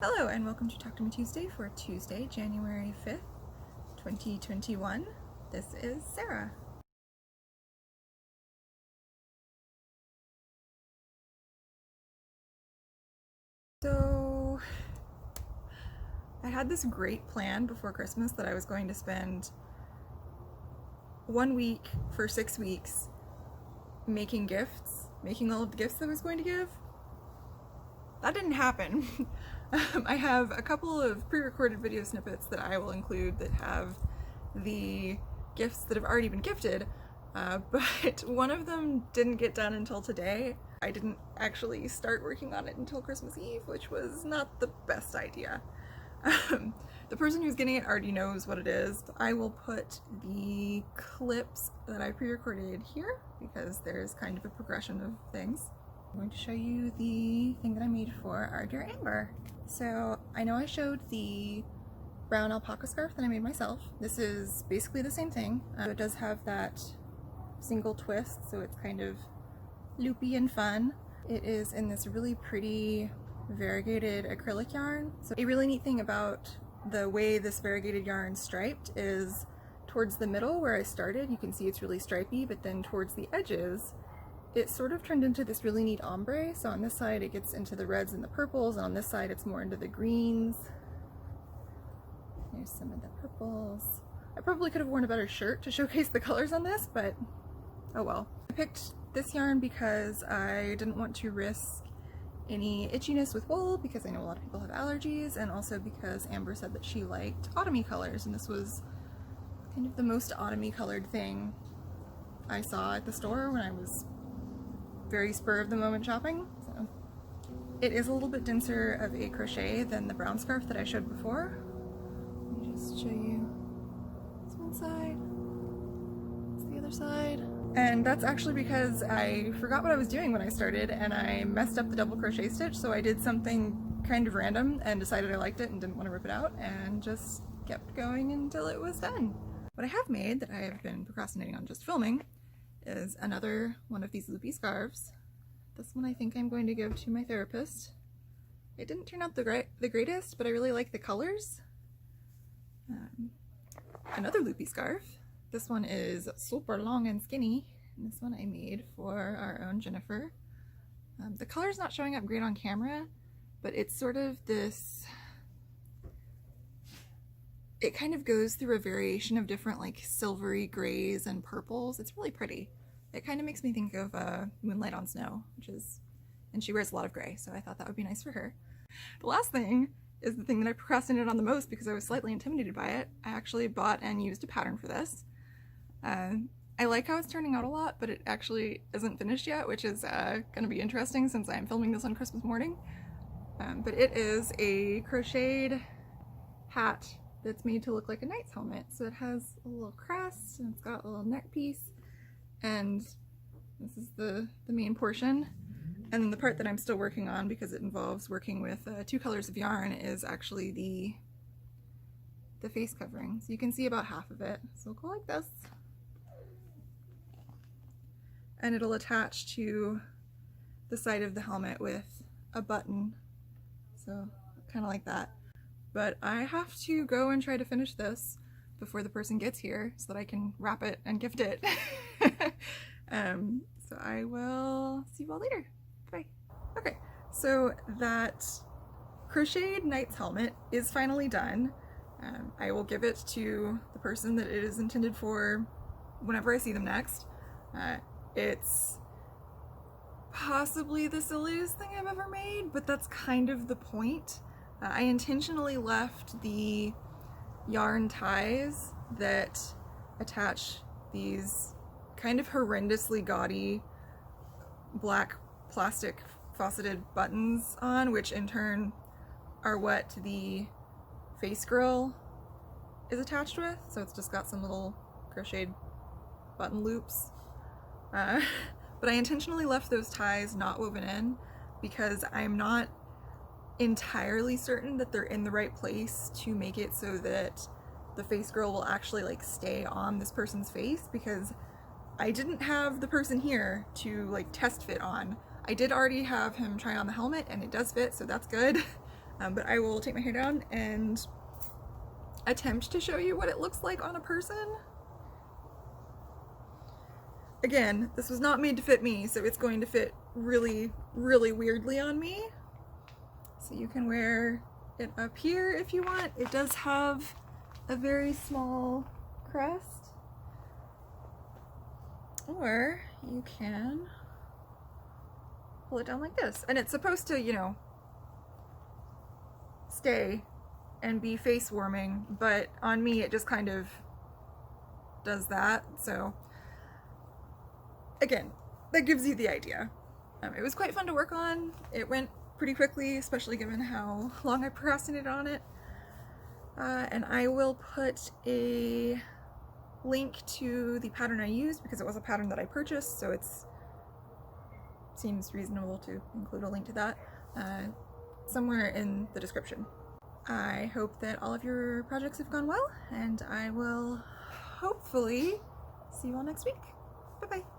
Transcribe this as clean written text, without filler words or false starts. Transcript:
Hello and welcome to Talk to Me Tuesday for Tuesday, January 5th, 2021. This is Sarah. So, I had this great plan before Christmas that I was going to spend 1 week for 6 weeks making gifts, making all of the gifts that I was going to give. That didn't happen. I have a couple of pre-recorded video snippets that I will include that have the gifts that have already been gifted, but one of them didn't get done until today. I didn't actually start working on it until Christmas Eve, which was not the best idea. The person who's getting it already knows what it is. I will put the clips that I pre-recorded here because there's kind of a progression of things. I'm going to show you the thing that I made for our dear Amber. So I know I showed the brown alpaca scarf that I made myself. This is basically the same thing. It does have that single twist, so it's kind of loopy and fun. It is in this really pretty variegated acrylic yarn. So a really neat thing about the way this variegated yarn striped is towards the middle where I started, you can see it's really stripy, but then towards the edges, it sort of turned into this really neat ombre. So on this side it gets into the reds and the purples, and on this side it's more into the greens. There's some of the purples. I probably could have worn a better shirt to showcase the colors on this, but oh well. I picked this yarn because I didn't want to risk any itchiness with wool because I know a lot of people have allergies, and also because Amber said that she liked autumny colors, and this was kind of the most autumny colored thing I saw at the store when I was very spur of the moment shopping. So it is a little bit denser of a crochet than the brown scarf that I showed before. Let me just show you this one side, it's the other side. And that's actually because I forgot what I was doing when I started and I messed up the double crochet stitch, so I did something kind of random and decided I liked it and didn't want to rip it out and just kept going until it was done. What I have made that I have been procrastinating on just filming is another one of these loopy scarves. This one I think I'm going to give to my therapist. It didn't turn out the greatest, but I really like the colors. Another loopy scarf. This one is super long and skinny, and this one I made for our own Jennifer. The color's not showing up great on camera, but it's sort of this, it kind of goes through a variation of different like silvery grays and purples. It's really pretty. It kind of makes me think of Moonlight on Snow, which is, and she wears a lot of gray, so I thought that would be nice for her. The last thing is the thing that I procrastinated on the most because I was slightly intimidated by it. I actually bought and used a pattern for this. I like how it's turning out a lot, but it actually isn't finished yet, which is going to be interesting since I'm filming this on Christmas morning. But it is a crocheted hat that's made to look like a knight's helmet. So it has a little crest and it's got a little neck piece, and this is the main portion. And then the part that I'm still working on, because it involves working with 2 colors of yarn, is actually the face covering. So you can see about half of it. So it'll go like this. And it'll attach to the side of the helmet with a button. So kind of like that. But I have to go and try to finish this before the person gets here so that I can wrap it and gift it. So I will see you all later. Bye. Okay, so that crocheted knight's helmet is finally done. I will give it to the person that it is intended for whenever I see them next. It's possibly the silliest thing I've ever made, but that's kind of the point. I intentionally left the yarn ties that attach these kind of horrendously gaudy black plastic faceted buttons on, which in turn are what the face grill is attached with. So it's just got some little crocheted button loops. But I intentionally left those ties not woven in because I'm not entirely certain that they're in the right place to make it so that the face grill will actually like stay on this person's face, because I didn't have the person here to like test fit on. I did already have him try on the helmet and it does fit, so that's good. But I will take my hair down and attempt to show you what it looks like on a person. Again, this was not made to fit me, so it's going to fit really, really weirdly on me. So you can wear it up here if you want. It does have a very small crest. Or you can pull it down like this. And it's supposed to, you know, stay and be face warming, but on me it just kind of does that. So again, that gives you the idea. It was quite fun to work on. It went pretty quickly, especially given how long I procrastinated on it. And I will put a link to the pattern I used because it was a pattern that I purchased, so it seems reasonable to include a link to that somewhere in the description. I hope that all of your projects have gone well, and I will hopefully see you all next week. Bye-bye.